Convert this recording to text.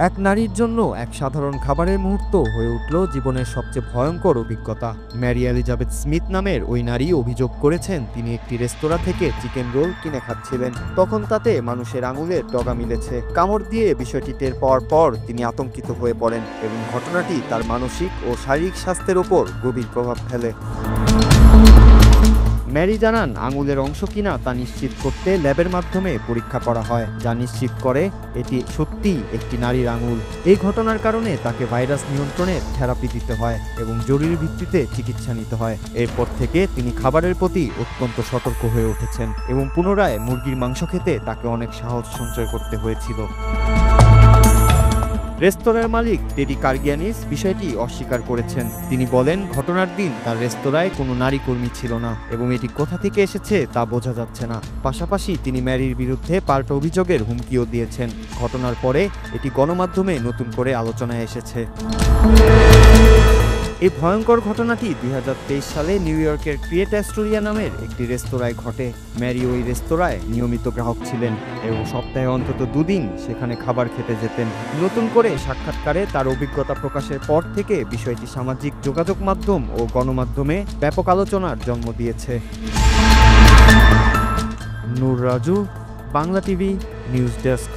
এক নারীর জন্য এক সাধারণ খাবারের মুহূর্ত হয়ে উঠল জীবনের সবচেয়ে ভয়ঙ্কর অভিজ্ঞতা। ম্যারি এলিজাবেথ স্মিথ নামের ওই নারী অভিযোগ করেছেন তিনি একটি রেস্তোরাঁ থেকে চিকেন রোল কিনে খাচ্ছিলেন। তখন তাতে মানুষের আঙুলের ডগা মিলেছে। কামড় দিয়ে বিষয়টি টের পাওয়ার পর তিনি আতঙ্কিত হয়ে পড়েন এবং ঘটনাটি তার মানসিক ও শারীরিক স্বাস্থ্যের ওপর গভীর প্রভাব ফেলে। ম্যারি জানান, আঙুলের অংশ কিনা তা নিশ্চিত করতে ল্যাবের মাধ্যমে পরীক্ষা করা হয়, যা নিশ্চিত করে এটি সত্যিই একটি নারীর আঙুল। এই ঘটনার কারণে তাকে ভাইরাস নিয়ন্ত্রণের থেরাপি দিতে হয় এবং জরুরি ভিত্তিতে চিকিৎসা নিতে হয়। এরপর থেকে তিনি খাবারের প্রতি অত্যন্ত সতর্ক হয়ে উঠেছেন এবং পুনরায় মুরগির মাংস খেতে তাকে অনেক সাহস সঞ্চয় করতে হয়েছিল। রেস্তোরাঁর মালিক টেডি কার্গিয়ানিস বিষয়টি অস্বীকার করেছেন। তিনি বলেন, ঘটনার দিন তার রেস্তোরাঁয় কোনো নারী কর্মী ছিল না এবং এটি কোথা থেকে এসেছে তা বোঝা যাচ্ছে না। পাশাপাশি তিনি ম্যারির বিরুদ্ধে পাল্টা অভিযোগের হুমকিও দিয়েছেন। ঘটনার পরে এটি গণমাধ্যমে নতুন করে আলোচনায় এসেছে। এই ভয়ঙ্কর ঘটনাটি 2023 সালে নিউ ইয়র্কের ক্রিয়েট অ্যাস্টোরিয়া নামের একটি রেস্তোরাঁয় ঘটে। ম্যারি ওই রেস্তোরাঁয় নিয়মিত গ্রাহক ছিলেন এবং সপ্তাহে অন্তত 2 দিন সেখানে খাবার খেতে যেতেন। নতুন করে সাক্ষাৎকারে তার অভিজ্ঞতা প্রকাশের পর থেকে বিষয়টি সামাজিক যোগাযোগ মাধ্যম ও গণমাধ্যমে ব্যাপক আলোচনার জন্ম দিয়েছে। Noor Raju, Bangla TV news desk.